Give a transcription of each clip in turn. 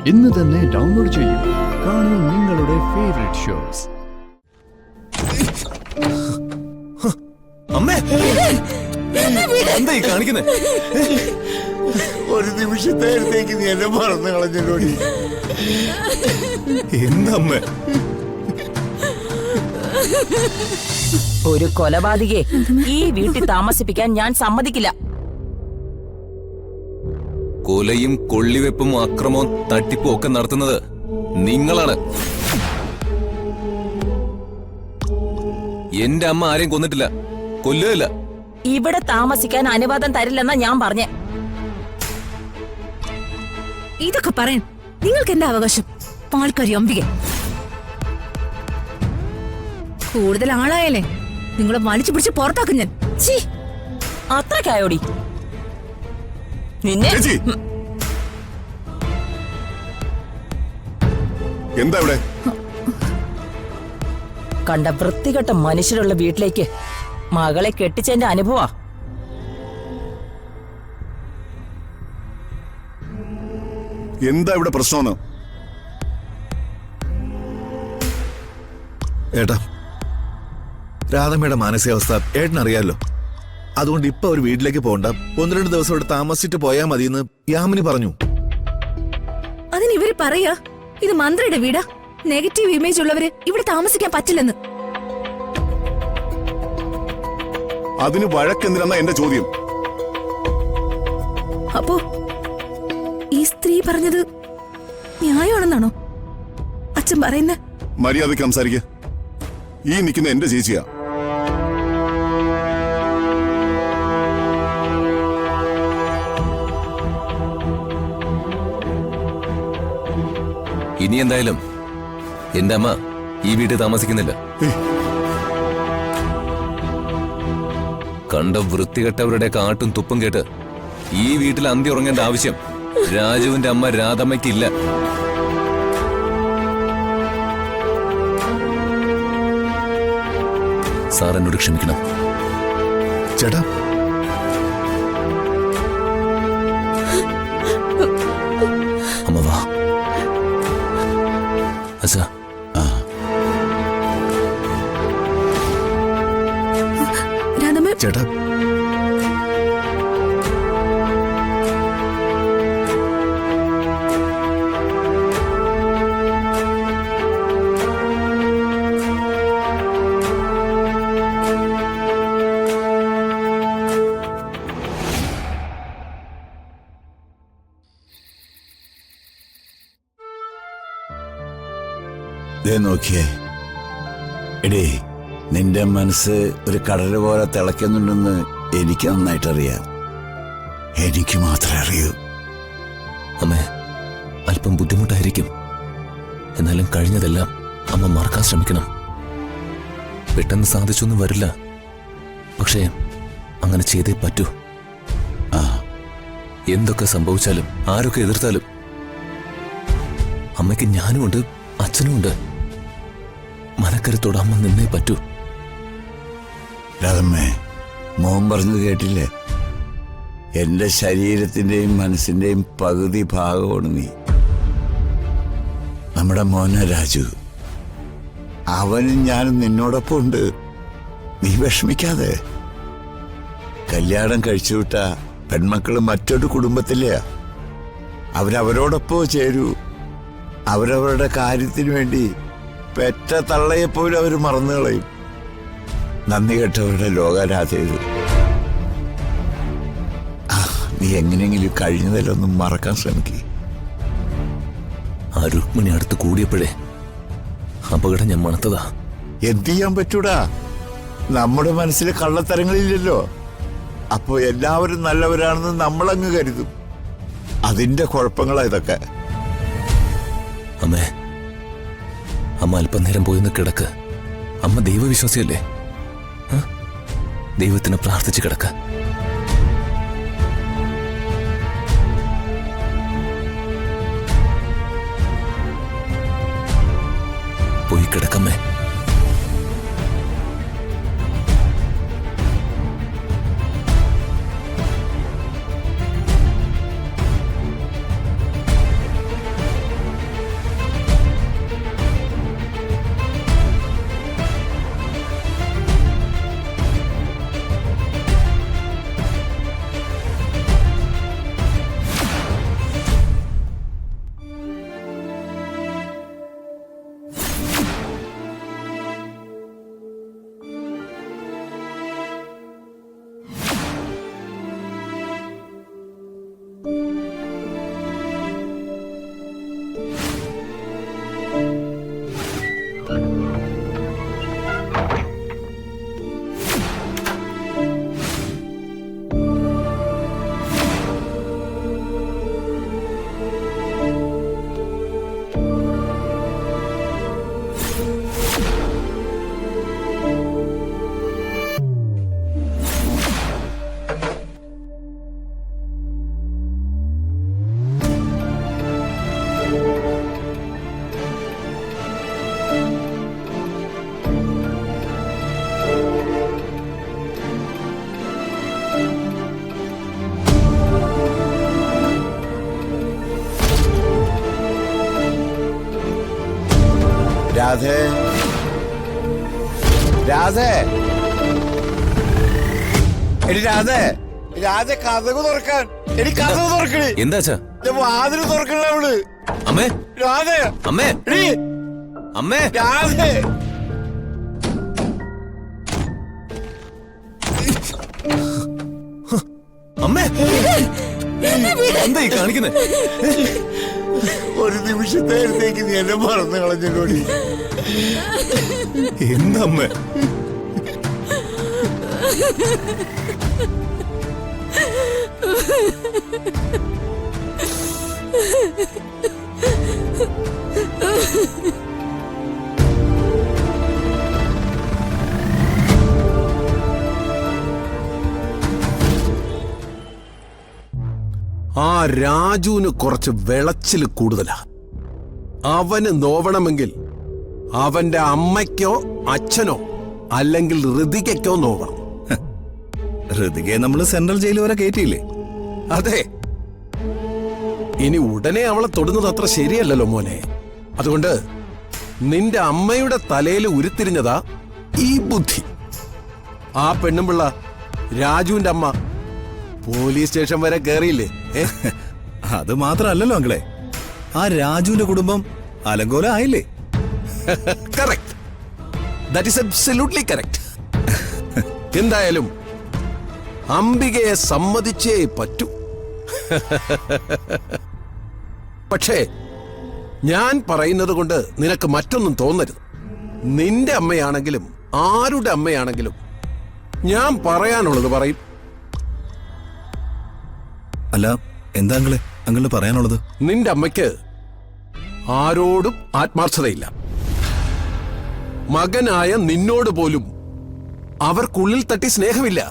ഇന്ന് തന്നെ ഡൗൺലോഡ് ചെയ്യൂ. കാണൂ നിങ്ങളുടെ ഫേവറേറ്റ് ഷോസ്. അമ്മേ, എന്തായി കാണിക്കുന്നേ? ഒരു നിമിഷത്തേക്ക് നീ എന്നെ മറന്നു കളഞ്ഞോടി. എന്തമ്മേ? ഒരു കൊലപാതകയെ ഈ വീട്ടിൽ താമസിപ്പിക്കാൻ ഞാൻ സമ്മതിക്കില്ല. കൊലയും കൊള്ളിവെപ്പും അക്രമവും തട്ടിപ്പും ഒക്കെ നടത്തുന്നത് നിങ്ങളാണ്. എന്റെ അമ്മ ആരെയും കൊന്നിട്ടില്ല, കൊല്ലുകയില്ല. ഇവിടെ താമസിക്കാൻ അനുവാദം തരില്ലെന്നാ ഞാൻ പറഞ്ഞേ. ഇതൊക്കെ പറയാൻ നിങ്ങൾക്ക് എന്താ അവകാശം? പാൽക്കാരി അംബിക, കൂടുതൽ ആളായാലേ നിങ്ങളെ വലിച്ചു പിടിച്ച് പുറത്താക്കും ഞാൻ. അത്രക്കായോടി നിന്നെ? എന്താ ഇവിടെ? കണ്ട വൃത്തികെട്ട മനുഷ്യരുള്ള വീട്ടിലേക്ക് മകളെ കെട്ടിച്ചതിന്റെ അനുഭവാ. എന്താ ഇവിടെ പ്രശ്നമെന്ന്? ഏട്ടാ, രാധമ്മയുടെ മാനസികാവസ്ഥ ഏട്ടനറിയാലോ. അതുകൊണ്ട് ഇപ്പൊ ഒരു വീട്ടിലേക്ക് പോകണ്ട, 1-2 ദിവസം ഇവിടെ താമസിച്ചിട്ട് പോയാൽ മതിയെന്ന് യാമിനി പറഞ്ഞു. അതിന് ഇവര് പറയാ ഇത് മന്ത്രിയുടെ വീടാ, നെഗറ്റീവ് ഇമേജ് ഉള്ളവര് ഇവിടെ താമസിക്കാൻ പറ്റില്ലെന്ന്. അതിന് വഴക്കെന്തിനാ എന്റെ ചോദ്യം. അപ്പോ ഈ സ്ത്രീ പറഞ്ഞത് ന്യായമാണെന്നാണോ അച്ഛൻ പറയുന്നത്? മര്യാദയ്ക്ക് സംസാരിക്ക. ഈ നിൽക്കുന്ന എന്റെ ചേച്ചിയാ. ഇനി എന്തായാലും എന്റെ അമ്മ ഈ വീട്ടിൽ താമസിക്കുന്നില്ല. കണ്ട വൃത്തികെട്ടവരുടെ കാട്ടും തുപ്പും കേട്ട് ഈ വീട്ടിൽ അന്തി ഉറങ്ങേണ്ട ആവശ്യം രാജുവിന്റെ അമ്മ രാധമ്മയ്ക്കില്ല. സാർ എന്നോട് ക്ഷമിക്കണം. ചേട്ടാ, അമ്മ വാ. അച്ഛാ, രാധമ്മ, ചേട്ടാ, നോക്കിയേ എടേ, നിന്റെ മനസ്സ് ഒരു കടല് പോലെ തിളയ്ക്കുന്നുണ്ടെന്ന് എനിക്ക് നന്നായിട്ടറിയാം. എനിക്ക് മാത്രമേ അറിയൂ. അമ്മേ, അല്പം ബുദ്ധിമുട്ടായിരിക്കും. എന്നാലും കഴിഞ്ഞതെല്ലാം അമ്മ മറക്കാൻ ശ്രമിക്കണം. പെട്ടെന്ന് സാധിച്ചൊന്നും വരില്ല, പക്ഷേ അങ്ങനെ ചെയ്തേ പറ്റൂ. എന്തൊക്കെ സംഭവിച്ചാലും ആരൊക്കെ എതിർത്താലും അമ്മയ്ക്ക് ഞാനുമുണ്ട്, അച്ഛനുമുണ്ട്. മനക്കരുത്തോട് അമ്മ നിന്നേ പറ്റൂ. രാധമ്മേ, മോൻ പറഞ്ഞത് കേട്ടില്ലേ? എന്റെ ശരീരത്തിന്റെയും മനസ്സിന്റെയും പകുതി ഭാഗമാണ് നീ. നമ്മുടെ മോനെ രാജു, അവനും ഞാനും നിന്നോടൊപ്പം ഉണ്ട്. നീ വിഷമിക്കാതെ. കല്യാണം കഴിച്ചുവിട്ട പെൺമക്കള് മറ്റൊരു കുടുംബത്തിലെയാ. അവരവരോടൊപ്പം ചേരൂ. അവരവരുടെ കാര്യത്തിന് വേണ്ടി പെറ്റ തള്ളയെപ്പോലും അവർ മറന്നു കളയും. നന്ദി കെട്ടവരുടെ ലോകരാധയത്. നീ എങ്ങനെയെങ്കിലും കഴിഞ്ഞതിലൊന്നും മറക്കാൻ ശ്രമിക്കുക. ആ രുക്മിണി അടുത്ത് കൂടിയപ്പോഴേ അപകടം ഞാൻ മണത്തതാ. എന്ത് ചെയ്യാൻ പറ്റൂടാ? നമ്മുടെ മനസ്സിൽ കള്ളത്തരങ്ങളില്ലല്ലോ. അപ്പോ എല്ലാവരും നല്ലവരാണെന്ന് നമ്മളങ്ങ് കരുതും. അതിന്റെ കുഴപ്പങ്ങളാ ഇതൊക്കെ. അമ്മേ, അമ്മ അല്പനേരം പോയിന്ന് കിടക്ക്. അമ്മ ദൈവവിശ്വാസിയല്ലേ? ദൈവത്തിനെ പ്രാർത്ഥിച്ച് കിടക്ക. പോയി കിടക്കമ്മേ. രാധേ രാധേ എടി രാധേ രാധേ കഥകു തുറക്കാൻ എടി കഥകു തുറക്കണി എന്താച്ചാ വാതിൽ തുറക്കണ അവള് അമ്മേ രാധേ അമ്മേ എടി അമ്മേ രാധേ അമ്മേ എന്താ ഈ കാണിക്കുന്നേ? ഒരു നിമിഷത്തേക്ക് നീ എന്നെ മറന്നു കളഞ്ഞോടി എന്താ അമ്മേ? ആ രാജുവിന് കുറച്ച് വിളച്ചിൽ കൂടുതലാ. അവന് നോവണമെങ്കിൽ അവന്റെ അമ്മയ്ക്കോ അച്ഛനോ അല്ലെങ്കിൽ ഋതികയ്ക്കോ നോവണം. ഋതികയെ നമ്മൾ സെൻട്രൽ ജയിൽ വരെ കയറ്റിയില്ലേ? അതെ, ഇനി ഉടനെ അവളെ തൊടുന്നത് അത്ര ശരിയല്ലല്ലോ മോനെ. അതുകൊണ്ട് നിന്റെ അമ്മയുടെ തലയിൽ ഉരുത്തിരിഞ്ഞതാ ഈ ബുദ്ധി. ആ പെണ്ണുമ്പിള്ള രാജുവിന്റെ അമ്മ പോലീസ് സ്റ്റേഷൻ വരെ കയറിയില്ലേ? അത് മാത്രമല്ലല്ലോ അങ്കിളെ, ആ രാജുവിന്റെ കുടുംബം അലങ്കോല ആയില്ലേ? Correct, that is absolutely correct. എന്തായാലും അംബികയെ സമ്മതിച്ചേ പറ്റൂ. പക്ഷേ ഞാൻ പറയുന്നത് കൊണ്ട് നിനക്ക് മറ്റൊന്നും തോന്നരുത്. നിന്റെ അമ്മയാണെങ്കിലും ആരുടെ അമ്മയാണെങ്കിലും ഞാൻ പറയാനുള്ളത് പറയും. അല്ല, എന്താ അങ്കിളെ അങ്കിളിന് പറയാനുള്ളത്? നിന്റെ അമ്മയ്ക്ക് ആരോടും ആത്മാർത്ഥതയില്ല. മകനായ നിന്നോട് പോലും അവർക്കുള്ളിൽ തട്ടി സ്നേഹമില്ല.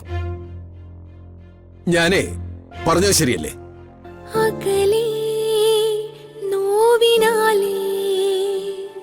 ഞാനേ പറഞ്ഞത് ശരിയല്ലേ? അകലേ നോവിനാലേ